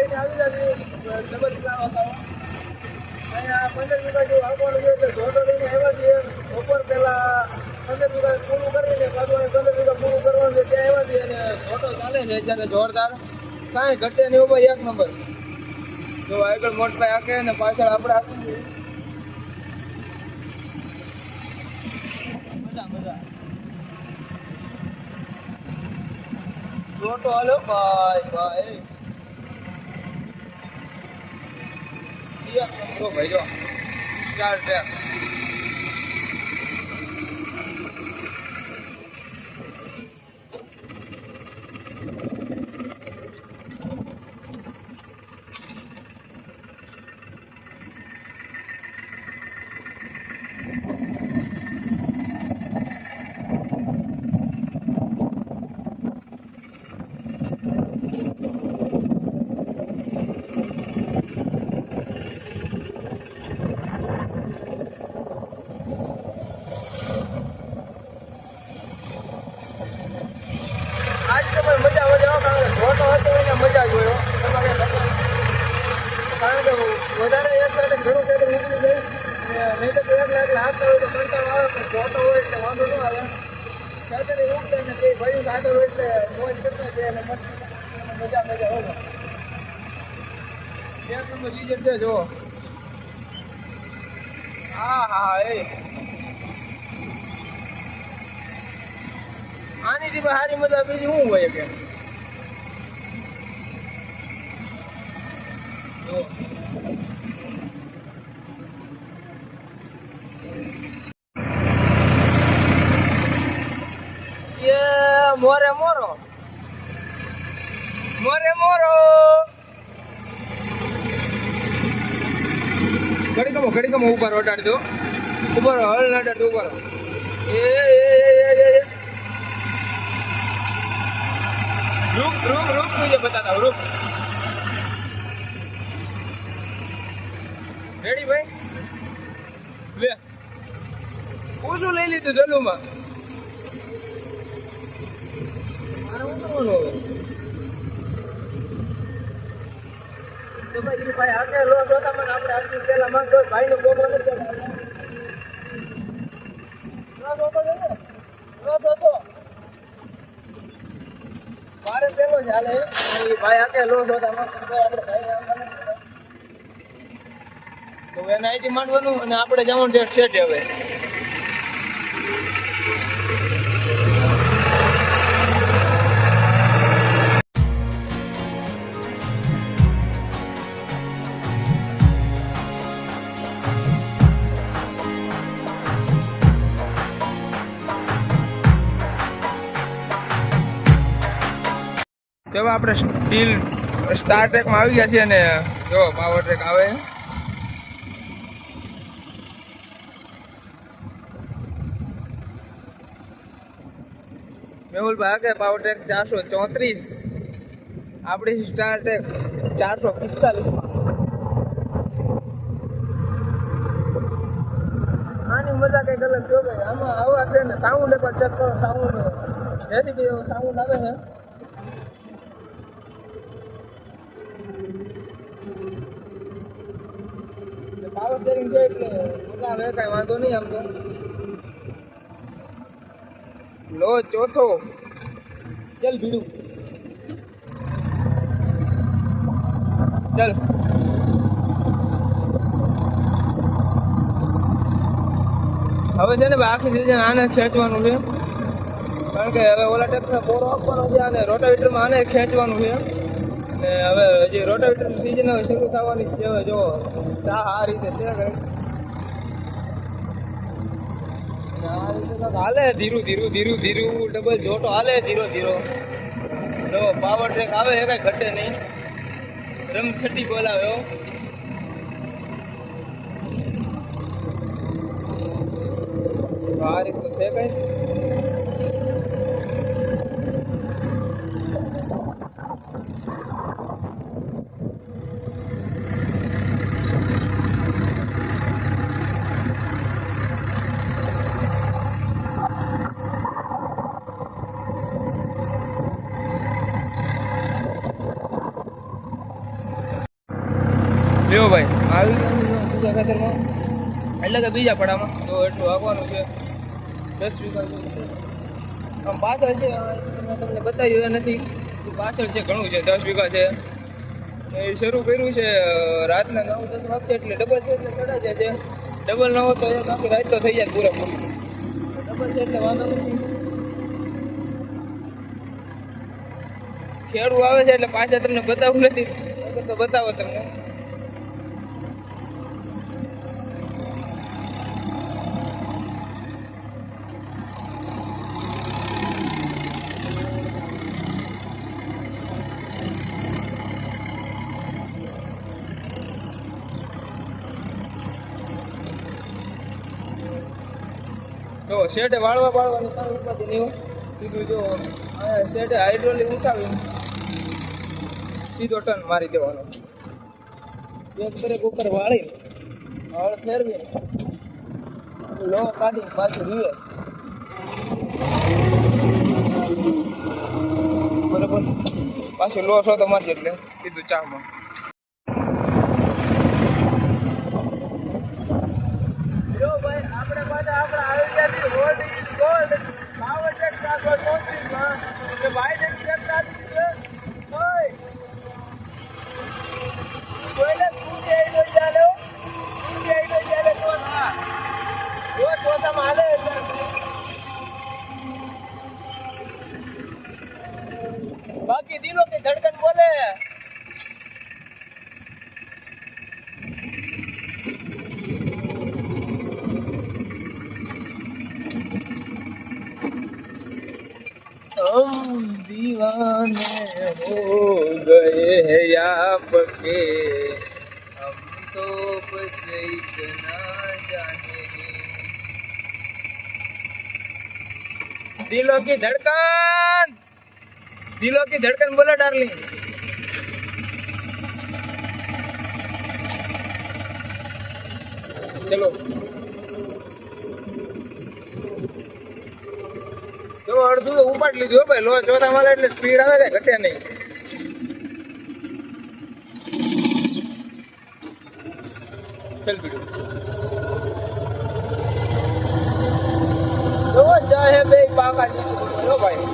લઈને આવી જતી ડબલ ક્લાસ અહીંયા 15 વીઘા જેવું આવવાનું છે એટલે જોડો લઈને આવ્યા છીએ બપોર પહેલાં 15 વીઘા પૂરું કરીને પાછું 15 વીઘા પૂરું કરવાનું છે ત્યાં આવ્યા છીએ અને જોડો ચાલે છે અત્યારે જોરદાર કાંઈ ઘટે નહીં ઉપર એક નંબર જો આગળ મોટભાઈ હાકે ને પાછળ આપણે આપીએ મજા મજા જોટો હાલો ભાઈ ભાઈ ભાઈ જો ચાર ટ્રેક વધારે એક સાથે ઘણું સાથે નીકળી જાય નહીં તો એક લાખ હાથતા હોય તો કંટાળો આવે પણ ફોટો હોય એટલે વાંધો ન આવે સાથે ઉગતા ને તે ભાઈ આગળ હોય એટલે મોજ કરતા છે અને મજા મજા હોય એક નંબર રીઝલ્ટ છે જો હા હા એ આની થી સારી મજા બીજી શું હોય કે મોરે મોરો મોરે મોરો ઘડી કમો ઉપર ઓટાડી દો ઉપર હળ નાટાડ દો ઉપર એ રૂપ રૂપ રૂપ મુझे बताता रूप રેડી ભાઈ લે પૂછું લઈ લીધું જલુમાં ભાઈ આગે લો જોતા મને આપણે આટલી પેલા માંગતો ભાઈ ને બોબો નથી મારે પેલો જ હાલે ભાઈ આગે લો જોતા આપણે ભાઈ તો એને અહીંથી માંડવાનું અને આપણે જવાનું ડેટ સેટ હવે તો આપણે સ્ટીલ સ્ટાર ટ્રેકમાં આવી ગયા છીએ અને જો પાવર ટ્રેક આવે મેહુલભાઈ કે પાવર ટ્રેક 434 આપણી સ્ટાર ટ્રેક 445 આની મજા કઈ અલગ છે ભાઈ આમાં આવા છે ને સાઉન્ડ એકવાર ચેક કરો સાઉન્ડ જેથી બી સાઉન્ડ આવે છે પાવર સ્ટીયરિંગ છે એટલે મજા આવે કાંઈ વાંધો નહીં આમ તો લો ચોથો ચલ ભીડું ચલ હવે છે ને આખી સિઝન આને ખેંચવાનું છે કારણ કે હવે ઓલા ટ્રેક્ટર બોરો આપવાનો છે અને રોટાવેટરમાં આને ખેંચવાનું છે ને હવે હજી રોટાવેટર સિઝન હવે શરૂ થવાની છે હવે જો આ રીતે છે કંઈક આ રીતે હાલે ધીરું ધીરું ધીરું ધીરું ડબલ જોટો હાલે ધીરો ધીરો જો પાવર ટ્રેક આવે એ કાંઈ ઘટે નહીં રમછટી બોલાવ્યો આ રીતનું છે કંઈ લ્યો ભાઈ આવી ગયું બીજા ખેતરમાં, એટલે કે બીજા પડામાં તો એટલું આપવાનું છે 10 વીઘા જેવું છે. આમ પાછળ છે મેં તમને બતાવ્યું એ નથી, પાછળ છે ઘણું છે, 10 વીઘા છે. એ શરૂ કર્યું છે રાતના 9-10 વાગશે એટલે ડબલ છે એટલે ચડા જાય છે. ડબલ ન હોય તો એક આખી રાત તો થઈ જાય પૂરેપૂરી. ડબલ છે એટલે વાંધો નથી. ખેડૂ આવે છે એટલે પાછા તમને બતાવવું નથી, તો બતાવો તમને. જો શેઠે વાળવાની કાંઈ ઉપાધિ નહીં કીધું. જો અહીંયા શેઠે હાઇડ્રોલિક ઉઠાવી સીધો ટર્ન મારી દેવાનો, એક બ્રેક ઉપર વાળી હળ ફેરવી લો કાઢી પાછું રીવે બરોબર. પાછું લો છો તો મારી એટલે કીધું ચામાં. જો ભાઈ આપણે પાછા આપણે આવી ગયા રોડ ઇઝ ગોલ્ડ પાવર ટેક સાગર કોન્ટ્રીમાં કે ભાઈ ને ચેક કરી છે ઓય કોઈને તું કે આઈ દો ચાલો તું કે આઈ દો ચાલે તો ના જો તો તમારે બાકી દિલો કે ધડકન બોલે. हम दीवाने हो गए हैं आपके, हम तो बस इतना जाने हैं. दिलों की धड़कन बोला डार्लिंग. चलो જો અડધું તો ઉપાડ લીધું ભાઈ. લો ચોથા માળે એટલે સ્પીડ આવે કઈ ઘટે નહીં. ચલ બીડું જો જાય બે પાકા જીતું ભાઈ.